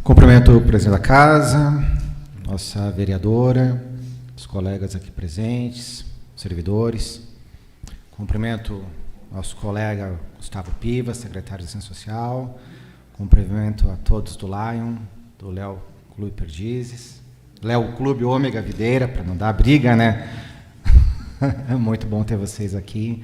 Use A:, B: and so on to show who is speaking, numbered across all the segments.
A: Cumprimento o presidente da casa, nossa vereadora, os colegas aqui presentes, servidores. Cumprimento nosso colega Gustavo Piva, secretário de Assistência Social. Cumprimento a todos do Lion, do Léo Clube Perdizes, Léo Clube Ômega Videira, para não dar briga, né? É muito bom ter vocês aqui.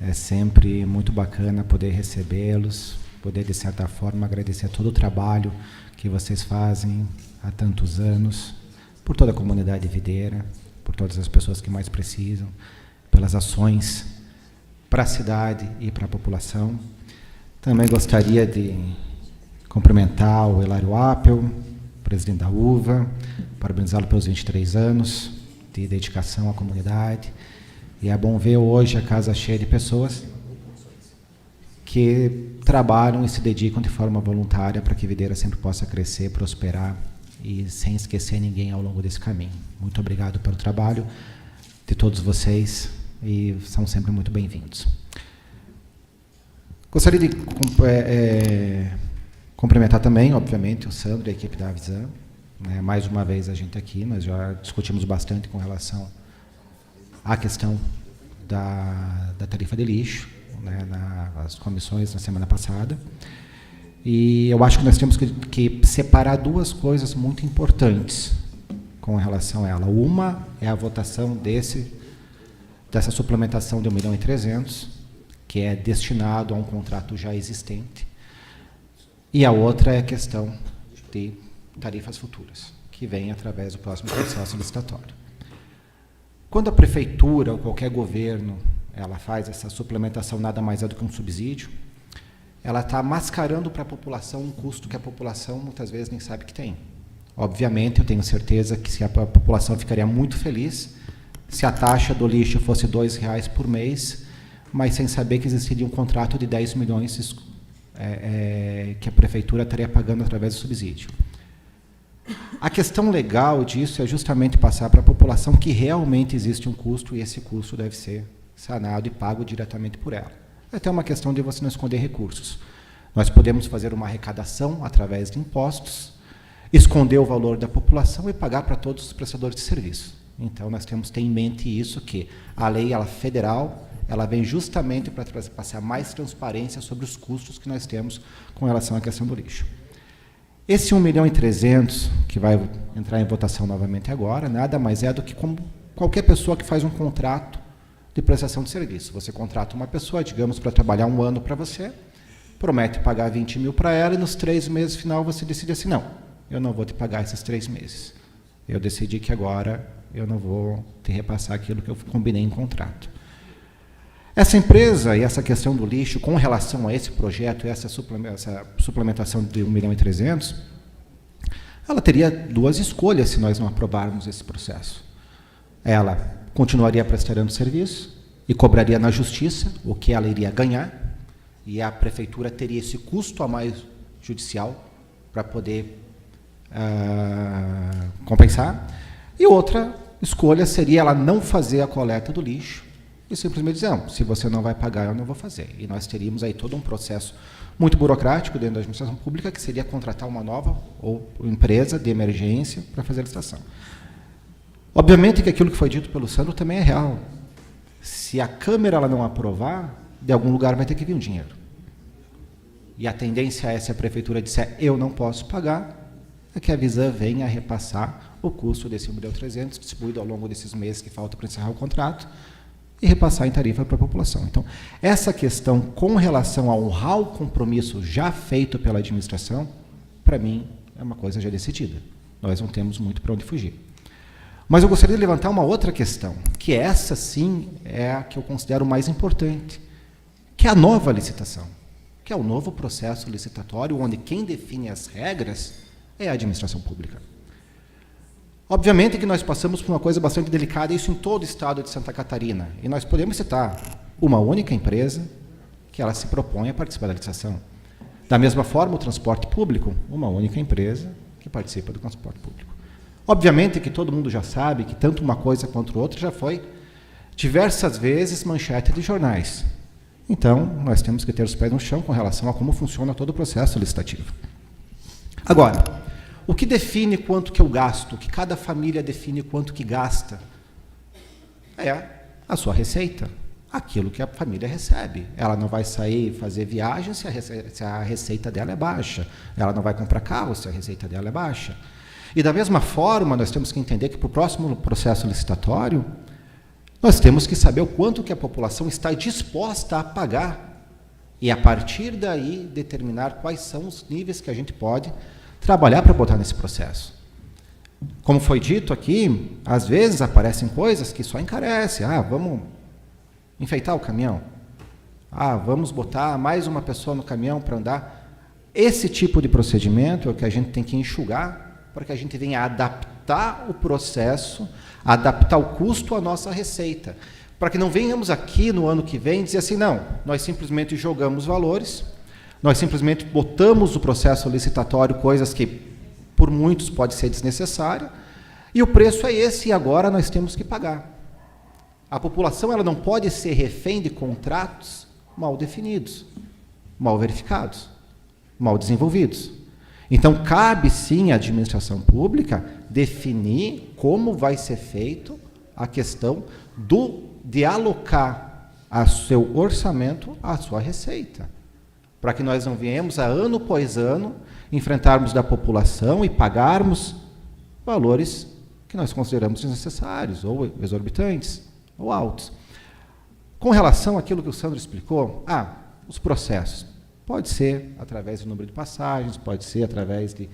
A: É sempre muito bacana poder recebê-los, poder, de certa forma, agradecer todo o trabalho que vocês fazem há tantos anos, por toda a comunidade videira, por todas as pessoas que mais precisam, pelas ações para a cidade e para a população. Também gostaria de cumprimentar o Hilário Appel, presidente da UVA, parabenizá-lo pelos 23 anos de dedicação à comunidade. E é bom ver hoje a casa cheia de pessoas que trabalham e se dedicam de forma voluntária para que Videira sempre possa crescer, prosperar e sem esquecer ninguém ao longo desse caminho. Muito obrigado pelo trabalho de todos vocês e são sempre muito bem-vindos. Gostaria de cumprimentar também, obviamente, o Sandro e a equipe da Avisan. Mais uma vez a gente aqui, nós já discutimos bastante com relação à questão da tarifa de lixo, nas comissões na semana passada. E eu acho que nós temos que separar duas coisas muito importantes com relação a ela. Uma é a votação dessa suplementação de 1.300.000, que é destinado a um contrato já existente. E a outra é a questão de tarifas futuras, que vem através do próximo processo licitatório. Quando a prefeitura ou qualquer governo ela faz essa suplementação, nada mais é do que um subsídio, ela está mascarando para a população um custo que a população muitas vezes nem sabe que tem. Obviamente, eu tenho certeza que a população ficaria muito feliz se a taxa do lixo fosse R$2 por mês, mas sem saber que existiria um contrato de 10 milhões que a prefeitura estaria pagando através do subsídio. A questão legal disso é justamente passar para a população que realmente existe um custo e esse custo deve ser sanado e pago diretamente por ela. É até uma questão de você não esconder recursos. Nós podemos fazer uma arrecadação através de impostos, esconder o valor da população e pagar para todos os prestadores de serviço. Então, nós temos que ter em mente isso, que a lei federal ela vem justamente para passar mais transparência sobre os custos que nós temos com relação à questão do lixo. Esse 1.300.000, que vai entrar em votação novamente agora, nada mais é do que como qualquer pessoa que faz um contrato de prestação de serviço. Você contrata uma pessoa, digamos, para trabalhar 1 ano para você, promete pagar 20 mil para ela e nos 3 meses final você decide assim, não, eu não vou te pagar esses 3 meses. Eu decidi que agora eu não vou te repassar aquilo que eu combinei em contrato. Essa empresa e essa questão do lixo, com relação a esse projeto, essa suplementação de 1.300.000, ela teria 2 escolhas se nós não aprovarmos esse processo. Ela continuaria prestando serviço e cobraria na justiça o que ela iria ganhar, e a prefeitura teria esse custo a mais judicial para poder compensar. E outra escolha seria ela não fazer a coleta do lixo e simplesmente dizer, não, se você não vai pagar, eu não vou fazer. E nós teríamos aí todo um processo muito burocrático dentro da administração pública, que seria contratar uma nova empresa de emergência para fazer a licitação. Obviamente que aquilo que foi dito pelo Sandro também é real. Se a Câmara ela não aprovar, de algum lugar vai ter que vir um dinheiro. E a tendência é, se a prefeitura disser, eu não posso pagar, é que a Avisan venha a repassar o custo desse 1.300.000, distribuído ao longo desses meses que falta para encerrar o contrato, e repassar em tarifa para a população. Então, essa questão com relação a honrar o compromisso já feito pela administração, para mim, é uma coisa já decidida. Nós não temos muito para onde fugir. Mas eu gostaria de levantar uma outra questão, que essa sim é a que eu considero mais importante, que é a nova licitação, que é o novo processo licitatório, onde quem define as regras é a administração pública. Obviamente que nós passamos por uma coisa bastante delicada, isso em todo o estado de Santa Catarina, e nós podemos citar uma única empresa que ela se propõe a participar da licitação. Da mesma forma, o transporte público, uma única empresa que participa do transporte público. Obviamente que todo mundo já sabe que tanto uma coisa quanto outra já foi diversas vezes manchete de jornais. Então, nós temos que ter os pés no chão com relação a como funciona todo o processo licitativo. Agora, o que define quanto que eu gasto? O que cada família define quanto que gasta? É a sua receita, aquilo que a família recebe. Ela não vai sair fazer viagem se a receita dela é baixa. Ela não vai comprar carro se a receita dela é baixa. E da mesma forma, nós temos que entender que para o próximo processo licitatório, nós temos que saber o quanto que a população está disposta a pagar e, a partir daí, determinar quais são os níveis que a gente pode trabalhar para botar nesse processo. Como foi dito aqui, às vezes aparecem coisas que só encarecem. Vamos enfeitar o caminhão. Vamos botar mais uma pessoa no caminhão para andar. Esse tipo de procedimento é o que a gente tem que enxugar para que a gente venha adaptar o processo, adaptar o custo à nossa receita, para que não venhamos aqui no ano que vem dizer assim, não, nós simplesmente jogamos valores, nós simplesmente botamos o processo licitatório, coisas que por muitos pode ser desnecessária, e o preço é esse, e agora nós temos que pagar. A população ela não pode ser refém de contratos mal definidos, mal verificados, mal desenvolvidos. Então, cabe sim à administração pública definir como vai ser feito a questão de alocar a seu orçamento a sua receita, para que nós não venhamos a ano após ano enfrentarmos da população e pagarmos valores que nós consideramos desnecessários, ou exorbitantes, ou altos. Com relação àquilo que o Sandro explicou, os processos. Pode ser através do número de passagens, pode ser através de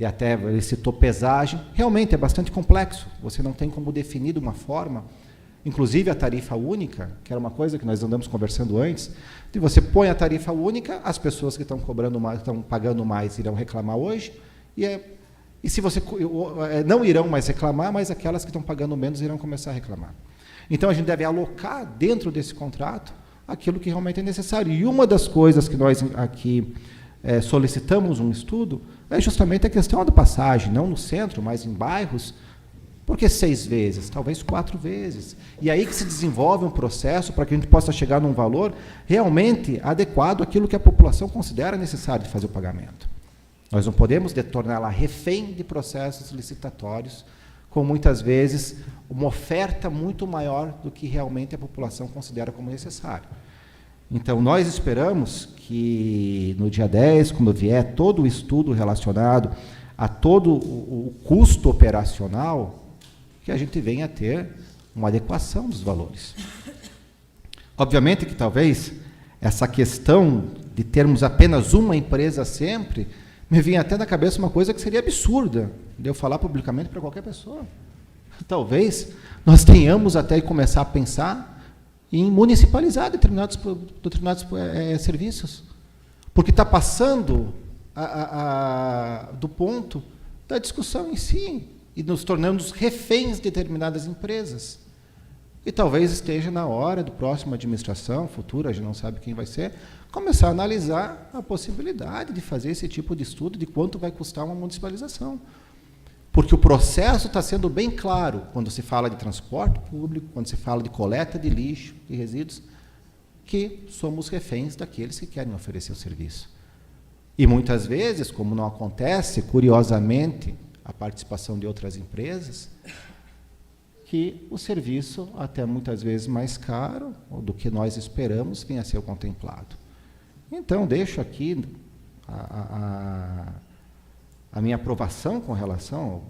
A: até, ele citou pesagem. Realmente é bastante complexo, você não tem como definir de uma forma, inclusive a tarifa única, que era uma coisa que nós andamos conversando antes, de você põe a tarifa única, as pessoas que estão cobrando mais, estão pagando mais, irão reclamar hoje, e se você não irão mais reclamar, mas aquelas que estão pagando menos irão começar a reclamar. Então, a gente deve alocar dentro desse contrato aquilo que realmente é necessário. E uma das coisas que nós aqui solicitamos um estudo é justamente a questão da passagem, não no centro, mas em bairros. Por que 6 vezes? Talvez 4 vezes. E aí que se desenvolve um processo para que a gente possa chegar num valor realmente adequado àquilo que a população considera necessário de fazer o pagamento. Nós não podemos torná-la refém de processos licitatórios, com muitas vezes uma oferta muito maior do que realmente a população considera como necessário. Então, nós esperamos que no dia 10, quando vier todo o estudo relacionado a todo o custo operacional, que a gente venha a ter uma adequação dos valores. Obviamente que talvez essa questão de termos apenas uma empresa sempre, me vinha até na cabeça uma coisa que seria absurda, de eu falar publicamente para qualquer pessoa. Talvez nós tenhamos até que começar a pensar em municipalizar determinados serviços, porque está passando do ponto da discussão em si, e nos tornamos reféns de determinadas empresas. E talvez esteja na hora do próximo administração, futura, a gente não sabe quem vai ser, começar a analisar a possibilidade de fazer esse tipo de estudo de quanto vai custar uma municipalização. Porque o processo está sendo bem claro quando se fala de transporte público, quando se fala de coleta de lixo, de resíduos, que somos reféns daqueles que querem oferecer o serviço. E muitas vezes, como não acontece, curiosamente, a participação de outras empresas, que o serviço, até muitas vezes mais caro do que nós esperamos, venha a ser contemplado. Então, deixo aqui a minha aprovação com relação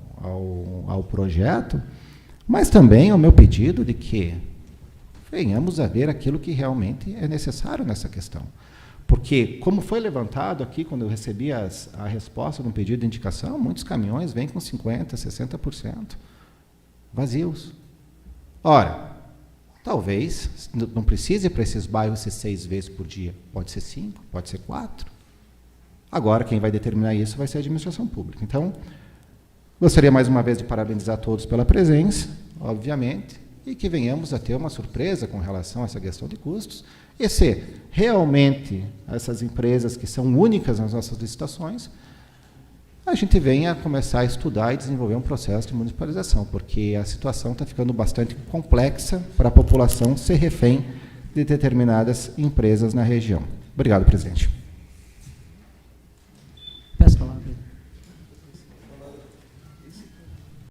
A: ao projeto, mas também o meu pedido de que venhamos a ver aquilo que realmente é necessário nessa questão. Porque, como foi levantado aqui, quando eu recebi a resposta de um pedido de indicação, muitos caminhões vêm com 50%, 60% vazios. Ora, talvez não precise para esses bairros ser 6 vezes por dia, pode ser 5, pode ser 4. Agora, quem vai determinar isso vai ser a administração pública. Então, gostaria mais uma vez de parabenizar todos pela presença, obviamente, e que venhamos a ter uma surpresa com relação a essa questão de custos, e se realmente essas empresas que são únicas nas nossas licitações, a gente venha a começar a estudar e desenvolver um processo de municipalização, porque a situação está ficando bastante complexa para a população ser refém de determinadas empresas na região. Obrigado, presidente.